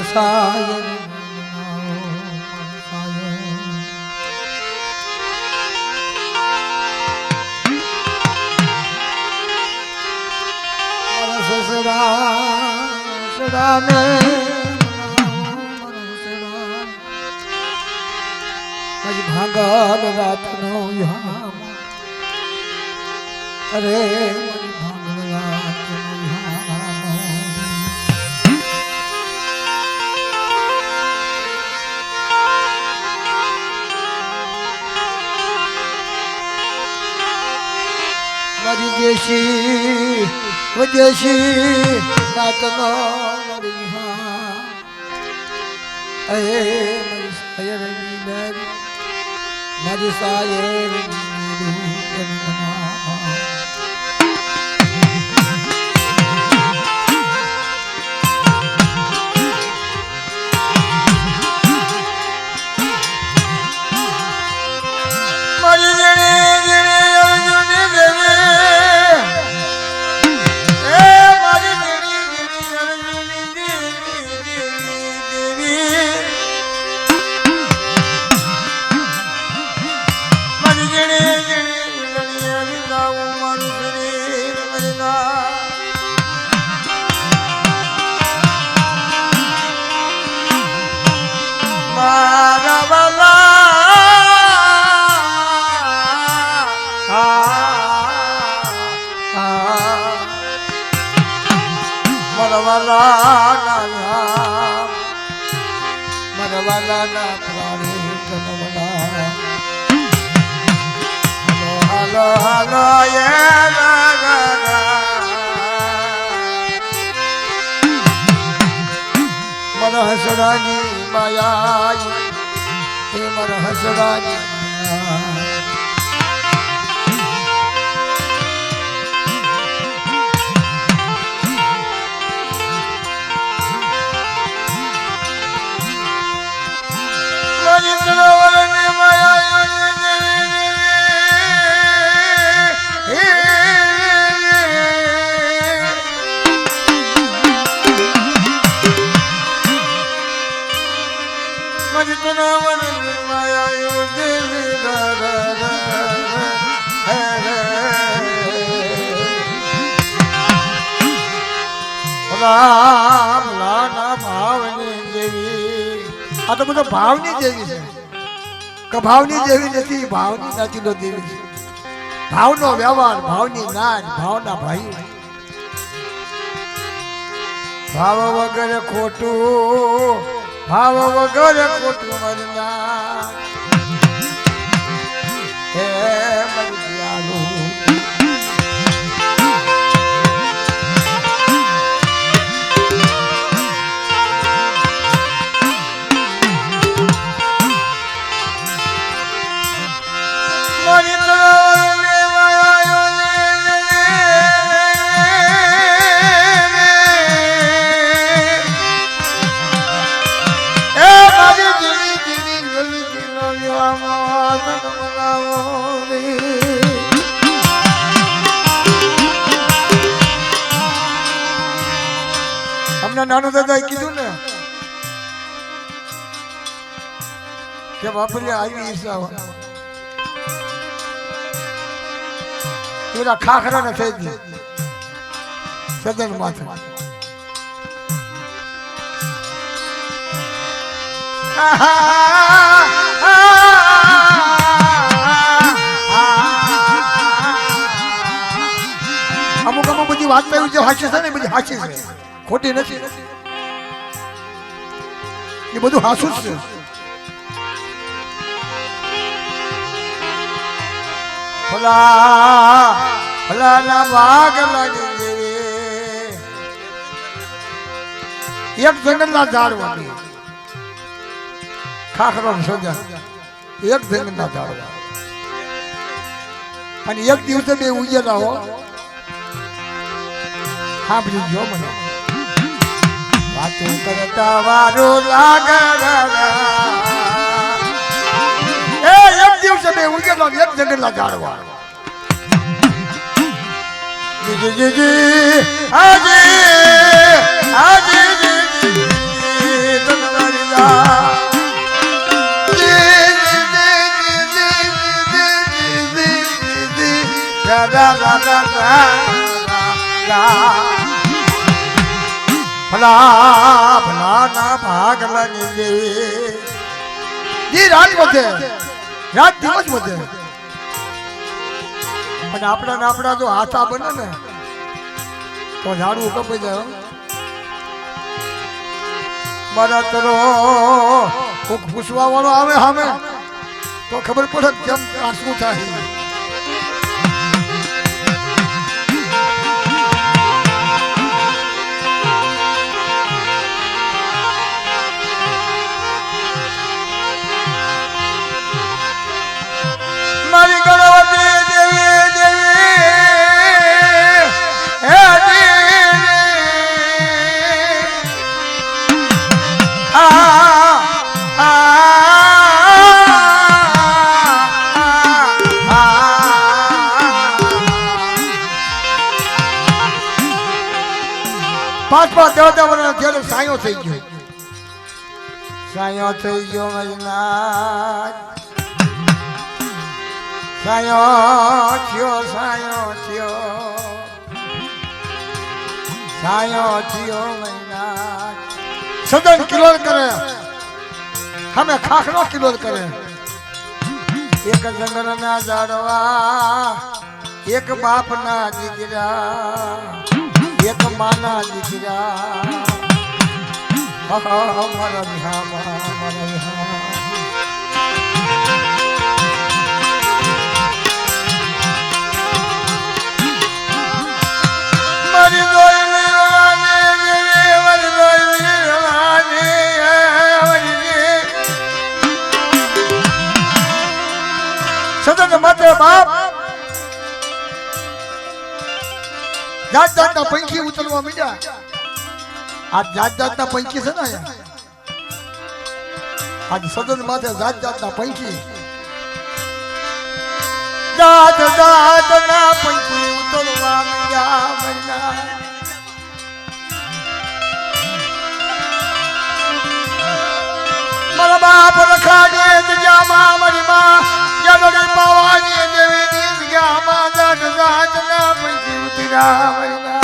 મારા સાય સસરા ને ભાગલ રાત નો યામ અરે ભાગલ રાત નો મારી દેશી વિદેશી રાત નો મારી હા અરે મારી સાયર મારી સાયર મરવાલા ના પ્રાણી જન્મલા હલો હલો મર હસરાની માયા હે મર હસરાની આ તો બધો ભાવની દેવી છે કે ભાવની દેવી નથી ભાવની નાચીનો દેવી છે ભાવનો વ્યવહાર ભાવની નાચ ભાવના ભાઈ ભાવ વગર ખોટું ભાવ વગર ખોટું મરના હે મરિયાલો નાનું દાદાએ કીધું ને કે બાપરે આવી ઈર્ષા પેલા ખાખરા ને થઈ ગઈ સદન માથે અમુક અમુક બધી વાત એવું જે હાસ્ય છે ને બધી હાસ્ય છે ખોટી નથી એ બધું હાસું છે ભલા ભલા ના ભાગ લાગે એક જંગલ ના ઝાડવા ખાખરો સોજા એક જંગલ ના ઝાડવા અને એક દિવસે બે ઉજેલા હો સાંભળી ગયો મને વાતું કરતા વારું લાગે એ એક દિવસે બે ઉગેલો એક જંગલના ઝાડવા જી જી જી હાજી હાજી જી ભલા ભલા ના ભાગ લાગી દી રાત વધે રાત દિવસ વધે અને આપણા જો હાથા બને ને તો ઝાડવું કપાઈ જાય મારા તરો કોક પૂછવા વાળો આવે સામે તો ખબર પડે કેમ શું થાય મારી ગણવતી દેવી દેવી હે પાંચ દેવતા મને ત્યારે સાયો થઈ ગયો મહિના સાયો થયો મહિના સદન કિલોલ કરે હમે ખાખરો કિલોલ કરે એક જંગલ ના ઝાડવા એક બાપ ના દીકરા એક માના દીકરા મારા સદન માતે બાપ જાત જાતના પંખી ઉતરવા મીડ્યા આ જાત જાતના પંખી છે ને આજ સદન માથે જાત જાતના પંખી જાત જાતના પંખી ઉતરવા મીડ્યા મહિના મારા બાપ રખાડે જગ્યામાં મારી માં જડોડી પાવાની દેવીની જગ્યામાં જાત જાતના પંખી ઉતર્યા મહિના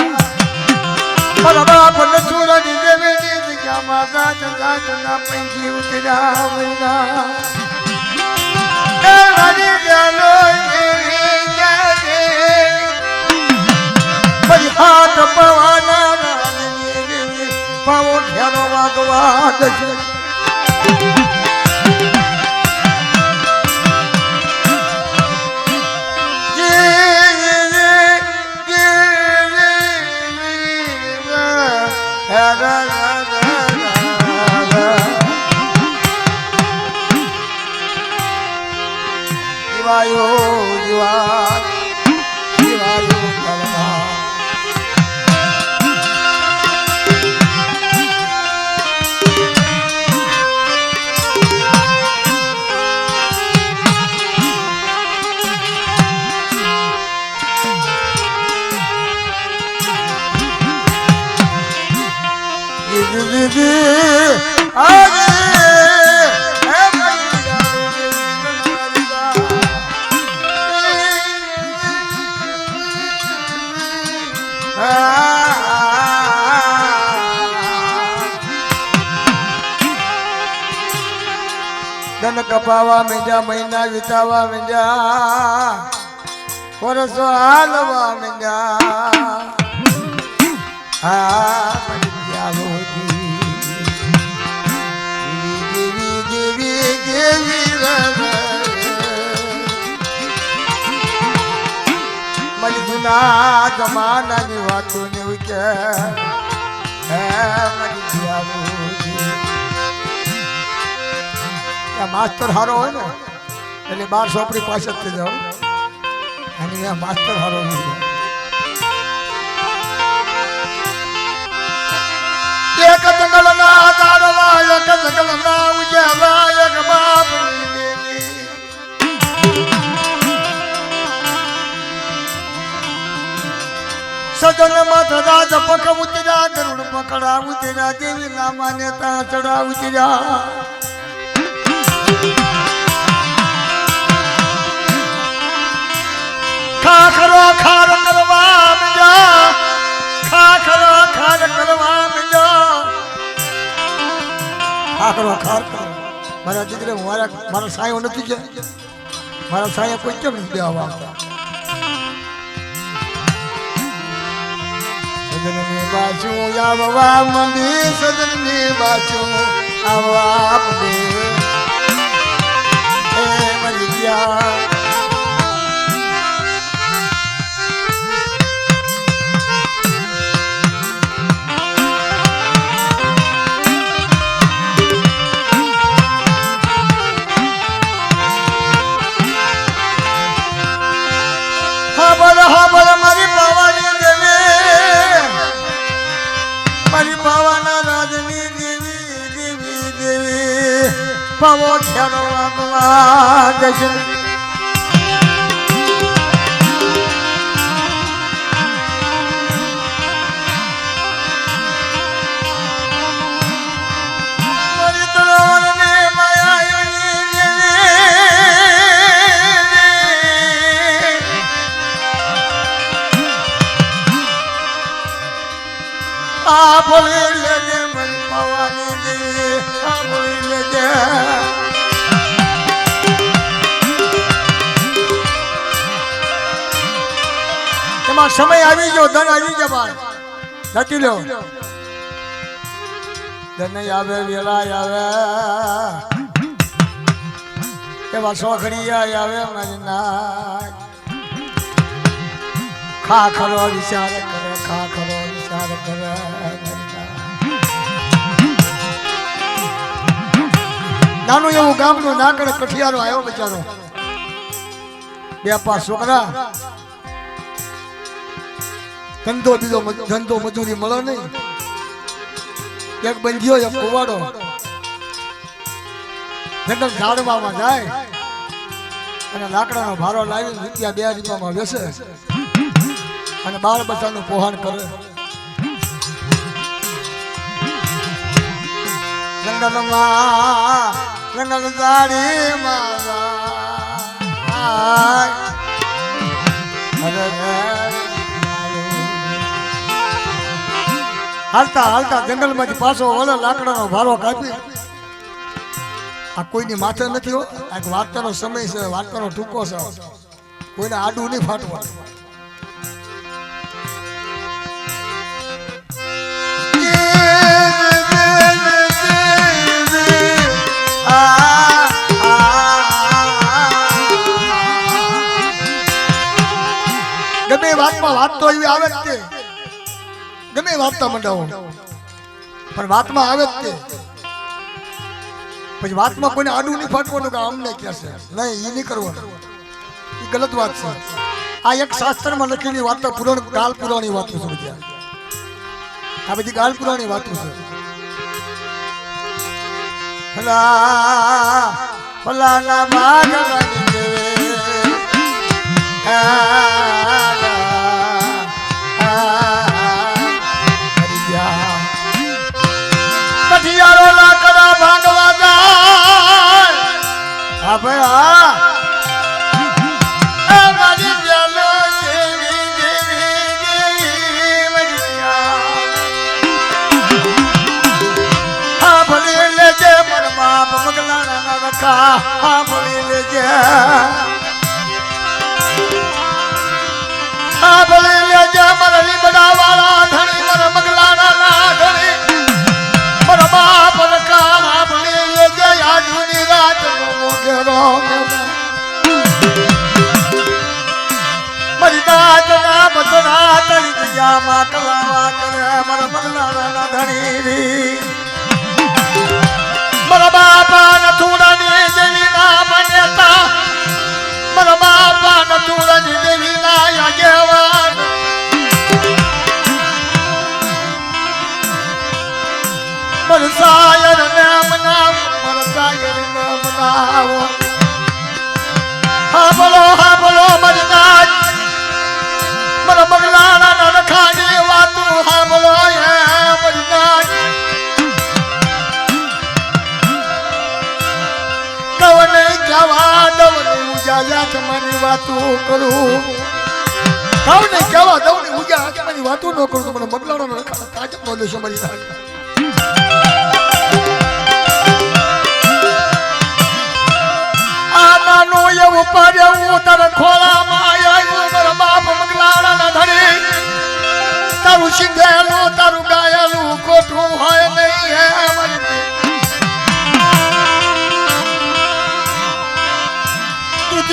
મારા બાપ નસુરની દેવીની જગ્યામાં જાત જાતના પંખી ઉતર્યા મહિના મારી જાનો મારી હાથ પવાના પાવો ઘેરો વાગવા દશે ધન કપાવા મીંડ્યા મહિના વિતાવા મીંડ્યા વર્ષો હાલવા મીંડ્યા મારી જૂના જમાનાની વાતો ને કે માસ્તર હારો હોય ને એટલે 12 આપણી પાસે જ જાઓ અને અહીંયા માસ્તર હારો નહીં એક જંગલ ના ઝાડવા એક જંગલ ના ઉજાલા એક બાપ સજન મત રાજ પક ઉતર્યા ગરુડ પકડા ઉતર્યા દેવી ના માન્યતા ચડા ઉતર્યા ખાખરો ખાર ખાખરો ખાર કરો મારા દીકરે મારા સાયો નથી કે મારા સાયા કોઈ કેમ નથી દેવા આવતા સજનની બાજુ આવવા મંડી સજનની બાજુ આવવા મંડી એ મરી ગયા હાબર મારી પાવાની દેવી મારી પાવાના રાજની દેવી દેવી દેવી પાવો ખ્યાલો આપવા જશે મારી તળવળને માયાની આ ભોલી લેજે મારી પાવાની દેવી આ ભોલી લેજે એમાં સમય આવી ગયો ધન આવી જવાય નથી લો ધન આવે વેલા આવે એવા સોખડિયા આવે મારી નાક ખાખરો વિચાર કરે ખાખરો વિચાર કરે નાનું એવું ગામનું નાકડ કઠિયારો આવ્યો બચારો બે પાંચ છોકરા ધંધો મજૂરી મળે નહીં એક બંધીઓ એક કુવાડો જંગલ ઝાડવામાં જાય અને લાકડાનો ભારો લાવી રૂપિયા 2 રૂપિયામાં વેચે અને બાળ બચ્ચાનું પોહણ કરે જંગલમાં જંગલ ઝાડીમાં હાલતા હાલતા જંગલમાંથી પાછો ઓલો લાકડાનો ભારો કાપી આ કોઈની માથે નથી હો આ વાર્તાનો સમય છે વાર્તાનો ટૂંકો છે કોઈને આડું નહીં ફાટવાનું ગમે વાતમાં વાત તો એવી આવે જ તે ગમે વાર્તા મંડાવો પણ વાતમાં આવે જ તે પછી વાતમાં કોઈને આડું નહીં ફાટવાનું કે અમને ક્યાં છે નહીં એ નહીં કરવાનું એ ગલત વાત છે આ એક શાસ્ત્રમાં લખેલી વાતો પુરાણ કાલ પુરાણી વાતો છે બધા આ બધી કાલ પુરાણી વાતો છે ભલા ભલાના ભાગવાની દેવે કઠિયારો લાકડા ભાંગવા જાય હા ભાઈ મારી પ્યાલો દેવી દેવી દેવી હા ભલી લેજે મારા બાપ મગલાના રખા હા ભલી લેજે હા ભલી લેજે મારા લીમડા વાળા ધણી મારા મગલાના ના ધણી મારા બાપ રખા હા ભલી લેજે આજની રાત મોગેરો મારી દાત ના બતરા તરી ગયા માં કલાવા કરે મારા મગલાના ધણી મારા બાપા નથુડાની દેવી ના માન્યતા મારા બાપા નથુડાની દેવી ના આગેવાન મારા સાયર ને મનાવો મારા સાયર ને મનાવો હા બોલો મારી નાચ મારા બગલાના રખાની વાતું હા બોલો મારી નાચ દવને કહેવા દવને ઉજાયા તમારી વાતો કરું દવને કહેવા દવને ઉજાયા તમારી વાતો ન કરું તો મને બગલાનો રખા તાજ બોલે છે મારી નાચ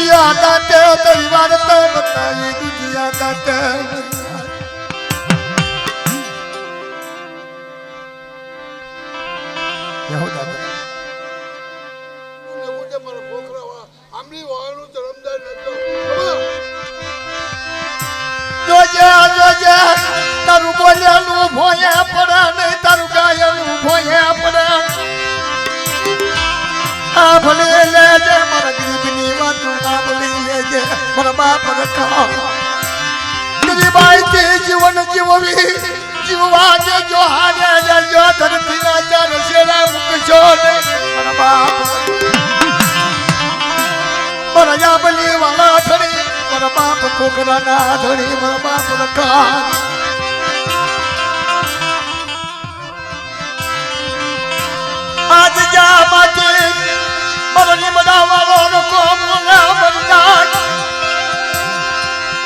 दुजिया दाते तेरी वारत बताई दुजिया दाते हो जाता मुझे मारा पोखरा वा आमली वाळू धर्मदार नतो જોજે તારું બોલ્યાનું ભોયા પડે ને તારું ગાયનું ભોયા પડે આ ભલે લેજે મારા ગરીબની વાતું આ ભલે લેજે મારા બાપ રખા ગરીબાઈથી જીવન જીવવી જીવવા જે જો હારે જો ધરતીના ચાર શેરા મૂકશો ને મારા બાપ મારા જાબલી વાળા થડી મારા બાપ કોકરાના ધણી મારા બાપ રખા આજ જા માજી મારા બધા વાળો રખો મોલા બરદાન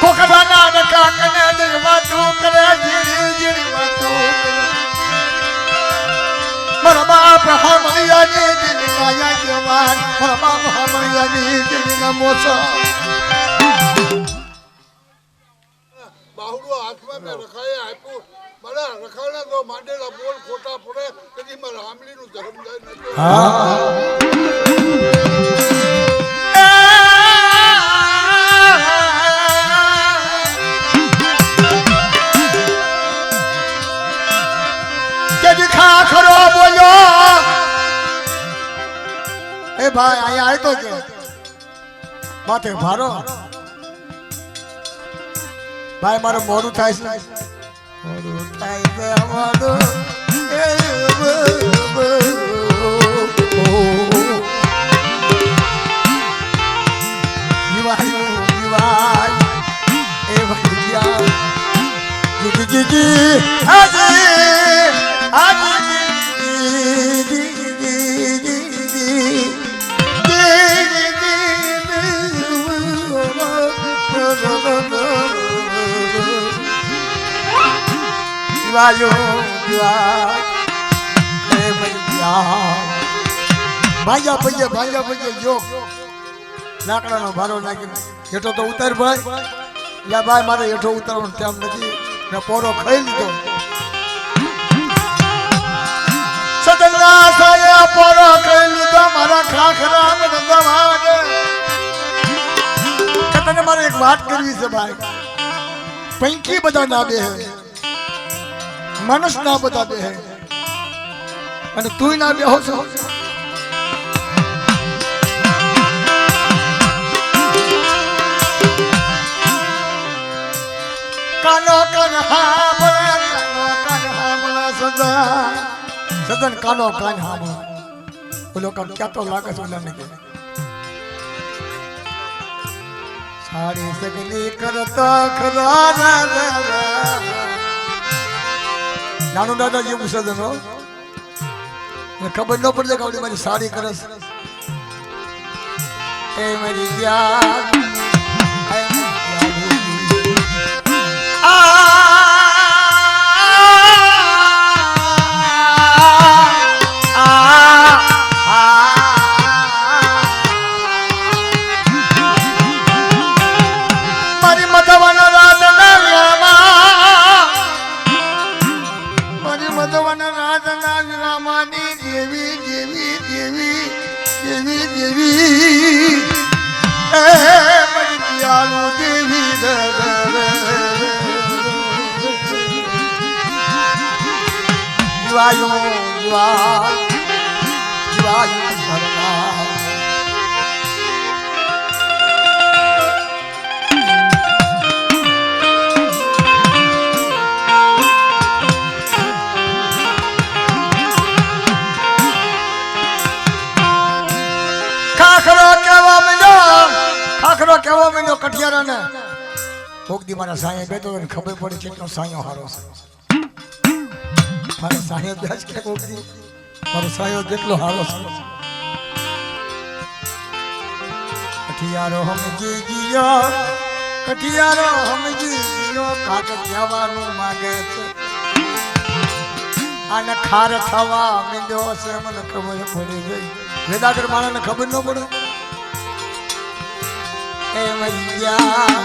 કોકરાના રખા કને દિલ વાતું કરે જીરી જીરી વાતું મારા બાપ હામૈયાની દિલના યજમાન મારા બાપ હામૈયાની દિલના મોસા બાહુડો હાથમાં મે રખાય આપ્યું મારા રખાણા તો માંડેલા બોલ ખોટા પડે તેથી મારા આમલીનું ધર્મદાર નતો ખરો બોલ્યો એ ભાઈ અહીંયા આવ્યો કે માથે ભારો ભાઈ મારું મોડું થાય છે મોડું થાય છે અમારું ભાગ્યા ભાગ્યા જો લાકડાનો ભારો નાખી હેઠો તો ઉતાર ભાઈ યા ભાઈ મારે હેઠો ઉતારવાનો ટાઈમ નથી ને પોરો ખાઈ લીધો સદના સાયા પોરો ખાઈ લીધો મારા ખાખરા મને દવાને તને મારે એક વાત કરવી છે ભાઈ પૈકી બધા ના બે હે માણસ ના બધા બે હે અને તું ના બે હો છો કાનો કાન હા સદન કાનો કાન હા બોલો કામ ક્યાં તો લાગે છે ઓલા ને કે સારી સગલી કરતા ખરા નાનો દાદા જેવું સદન હો ખબર ન પડે કે આવડી મારી સારી કરસ એ મારી યાર ખાખરો કેવો મીનો કઠિયારા ને ભોગદી મારા સાંયે બેઠો ને ખબર પડી કેટલો સાંયો હારો છે મારા સાંયે બેસ કે ભોગદી મારો સાંયો કેટલો હારો છે કઠિયારો સમજી ગયો કાક કહેવાનું માંગે છે આને ખાર થવા મીંડ્યો છે મને ખબર પડી ગઈ વેદાગર માણસને ખબર ન પડે એ મરિયા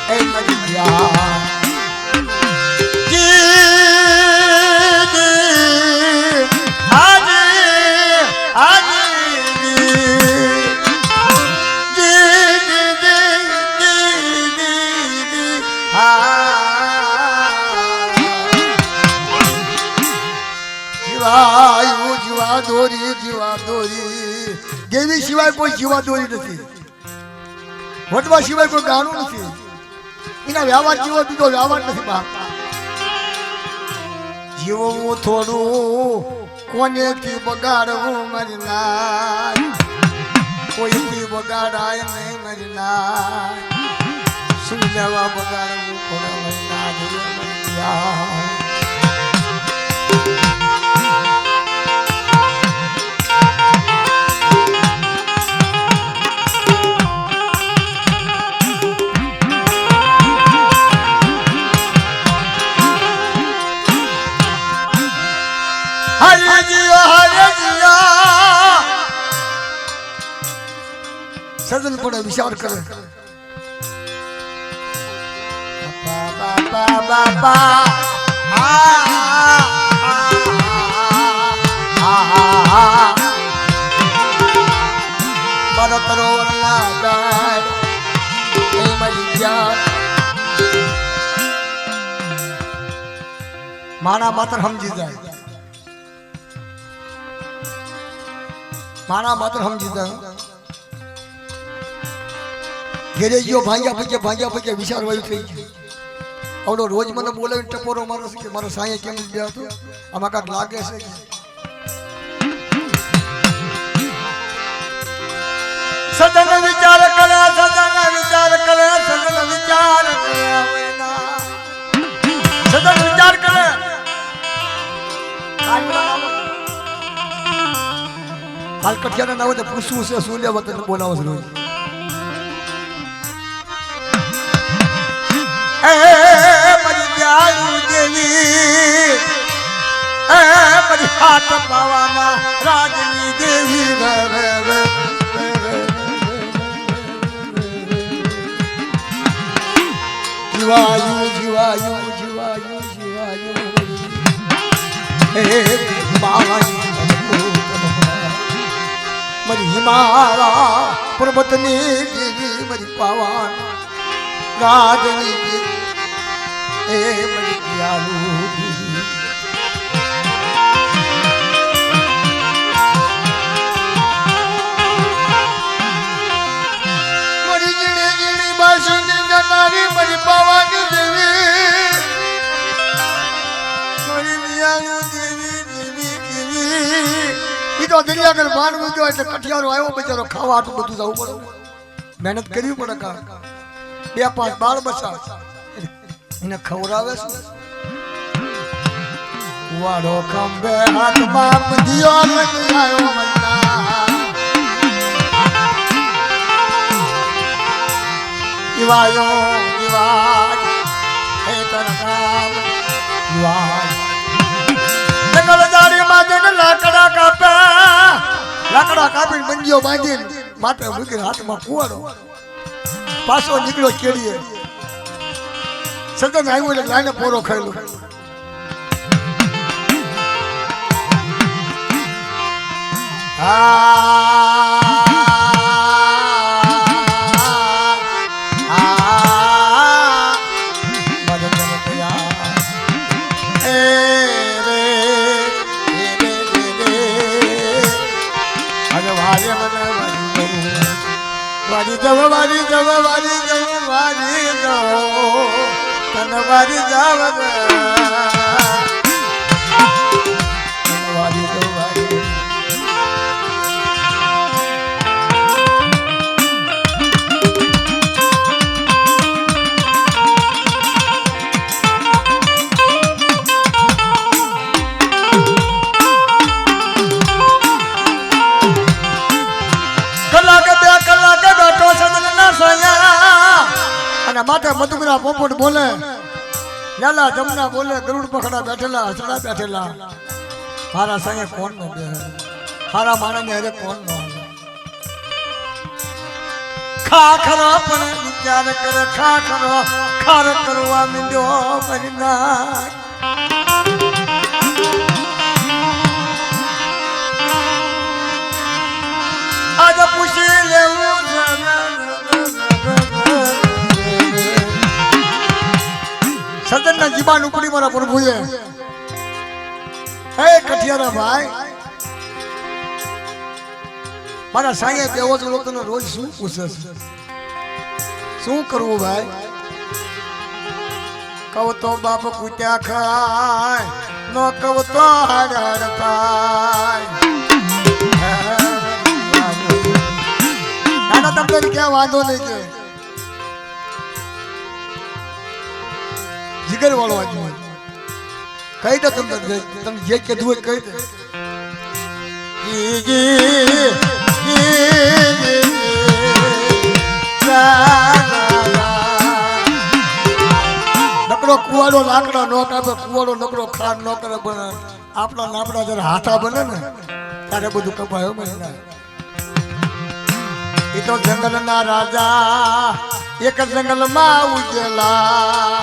એ મરિયા જીવા દોરી દેવી સિવાય કોઈ જીવા દોરી નથી વટવા સિવાય કોઈ ગાનું નથી એના વ્યવહાર જીવો બીજો વ્યવહાર નથી બાપ જીવવું થોડું કોનેથી બગાડવું મારી ના કોઈથી બગાડાય નહીં મારી ના શું લેવા બગાડવું થોડા મારી ના સજન પડે વિચાર કરે બાપા બાપા મારો તરોવર ના ગાય એ મરી ગયા મારા માત્ર સમજી જાય મારા માત્ર સમજી જાય ઘેરે ગયો ભાંગ્યા પછી વિચાર વાયું થઈ ગયું આવડો રોજ મને બોલાવી ટપોરો મારો છે કે મારો સાંયે કેમ ગયા હતો આમાં કાંક લાગે છે સદન વિચાર કરે સદન વિચાર કરે સદન વિચાર કરે સદન વિચાર કરે હાલ કઠિયાના ના હોય તો પૂછવું છે શું લેવા તને બોલાવો છે રોજ મરી જાળુ દેવી મરી હાથ પાવાના રાજની દેવી જીવાયું જીવાયું જીવાયું જીવાયું મરી હિમારા પર્વતની દેવી મરી પાવાન રાજની એ મરી જાળુ દેવી મરી જીણી જીણી બાસુની ગનારી મરી પાવાની દેવી મરી જાળુ દેવી દેવી દેવી ઈ તો દરિયા કર બાણ મૂક્યો એટલે કઠિયારો આવ્યો બચારો ખાવા આટલું બધું જવું પડે મહેનત કરવી પડે કા 2-5 બાળ બચા એને ખવડાવે છે વાડો ખંભે હાથમાં દિયો લઈ આવ્યો મન્ના દિવાયો દિવાય હે તરકામ દિવાય નકલ દાડી માં લાકડા કાપીને બંજીઓ બાંધીને માથે મૂકીને હાથમાં કુવાડો પાછો નીકળ્યો કેડીએ સદન આવ્યું એટલે લાઈને પોરો ખાયેલો વારી જવ વારી જવ વારી જવ વારી જવ તન વારી જવ વારી જવ વારી માથે મધુકરા પોપટ બોલે લાલા જમના બોલે ગરુડ પખડા બેઠેલા હસડા બેઠેલા મારા સંગે કોણ નો બે હારા માણસ ને હરે કોણ નો ખાખરો પણ વિચાર કરે ખાખરો ખાર કરવા માંડ્યો મરના આજે પૂછી લેવું સદનના જીબાન ઉપડી મારા પ્રભુએ હે કઠિયારા ભાઈ મારા સાંયે બેવો તો લોકોને રોજ શું પૂછે છે શું કરવું ભાઈ કહો તો બાપ કૂટ્યા ખાય ન કહો તો હાડ હાડ ખાય નાના તમને ક્યાં વાંધો નહીં કે જીગર વાળો વાંચો કહી દે તમને જે કીધું હોય કહી દે નકરો કુવાડો લાકડા નો કાપે કુવાડો નકરો ખાડ નો કરે બને આપણા નાપડા જયારે હાથા બને ને ત્યારે બધું કપાયો મને એ તો જંગલ ના રાજા એક જંગલ માં ઉજેલા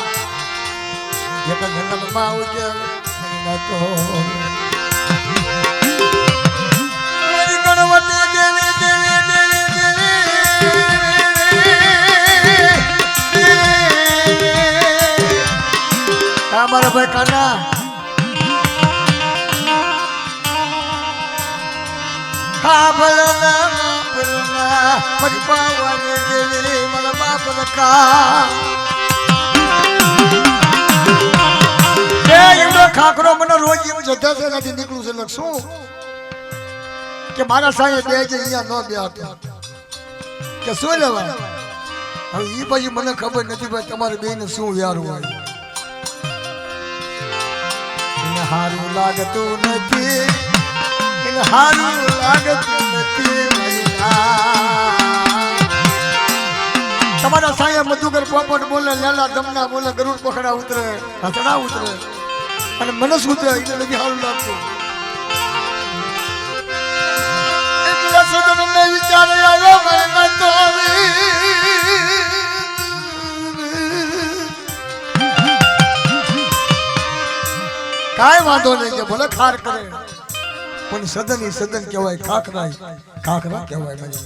એક જંગલ માં ઉજેલા તો ગણવતી દેવી દેવી દેવી મારા ભાઈ કાના હા ભલના મારી પાવાની દેવી મારા બાપ કા ખાખરો મને રોજ એમ જતા છે નથી નીકળું છે શું કે મારા સાંયે બે જે અહીંયા ન બે હતા કે શું લેવા હવે એ પછી મને ખબર નથી ભાઈ તમારે બેને શું વ્યારું હોય એને હારું લાગતું નથી એને હારું લાગતું નથી તમારા સાંયે મધુકર પોપટ બોલે લેલા દમના બોલે ગરુડ પખડા ઉતરે હસડા ઉતરે અને મને શું થાય એટલે નથી સારું લાગતું એટલે સદનને વિચાર આવ્યો મને તો કાંઈ વાંધો નહીં કે ભલે ખાર કરે પણ સદન ઈ સદન કહેવાય ખાખરા કહેવાય મને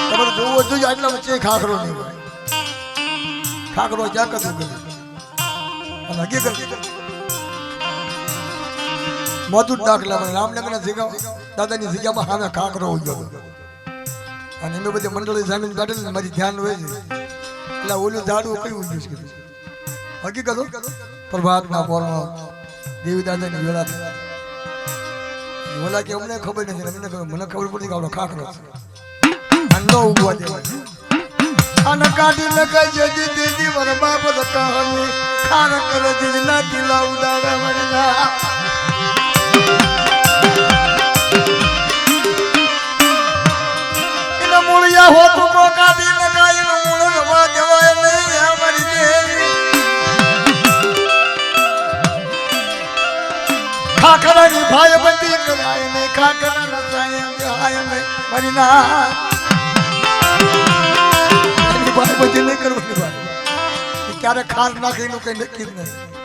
તમારે જોવો જોઈએ આટલા વચ્ચે ખાખરો નહીં હોય ખાખરો જ્યાં કદું ગયું અને હકીકત મોટું દાખલા રામનગરના જગ્યા દાદાની જગ્યામાં સામે ખાખરો ઉગ્યો અને એમે બધી મંડળી સામે કાઢેલી મારી ધ્યાન હોય છે એટલે ઓલું ઝાડું કયું ઉગ્યું છે હકીકત પ્રભાતના પોરમાં દેવી દાદાની વેળા ઓલા કે અમને ખબર નથી અમને ખબર મને ખબર પડી કે આપણો ખાખરો છે અને ન ઉગવા દેવાય અને કાઢી લગાઈ જતી દીદી મારા બાપ કહાની ખાર કરે દીદી ના દિલા ઉડાડે મરના એનો મૂળિયા હોતું કો કાઢી લગાઈ નો મૂળ રવા દેવાય નહીં અમારી દેવી ખાખરાની ભાઈ બંધી કરાય ને ખાખરા ના સાય આય ને મારી ના ભાઈ બધી નહીં કરવાની ભાઈ ક્યારે ખાર નાખે એનું કઈ નક્કી જ નહીં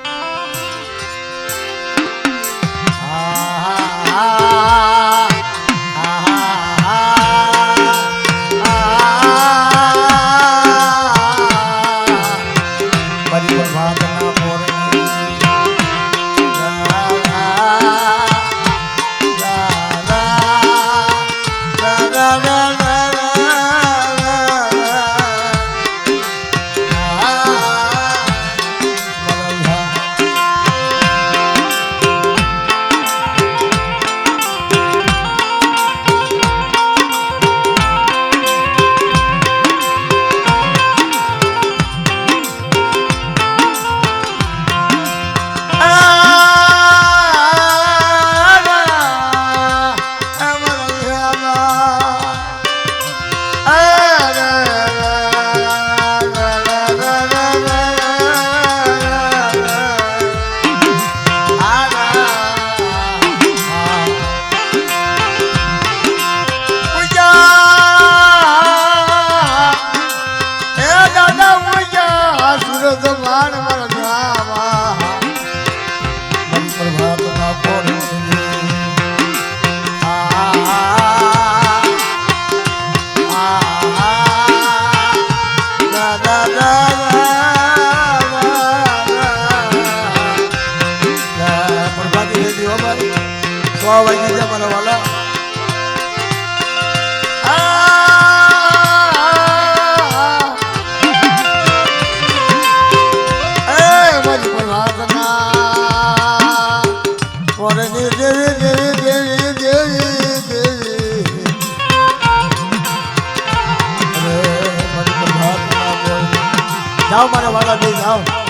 જાઓ મારા વાલા બે જાઓ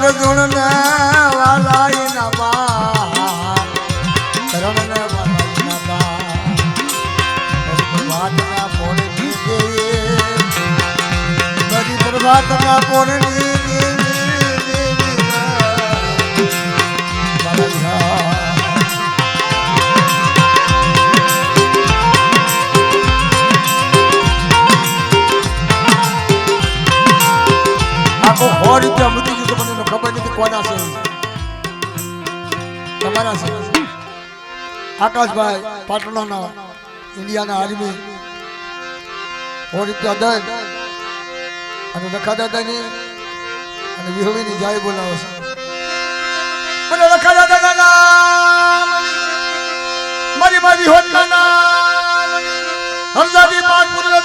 अर्जुन ने वाला नबा करण ने वाला नबा प्रभात ना पोरनी देवी बड़ी प्रभात ना पोरनी देवी आपको और क्या मुझे खबर नहीं कोना से તમારા છે આકાશભાઈ પાટણના ઇન્ડિયાના આર્મી રૂપિયા દઈ અને લખા દાદાની અને વિહળીની જાય બોલાવે છે મને લખા દાદાના નામ મારી મારી હોતના નામ હરદાદી પાંચ પુરના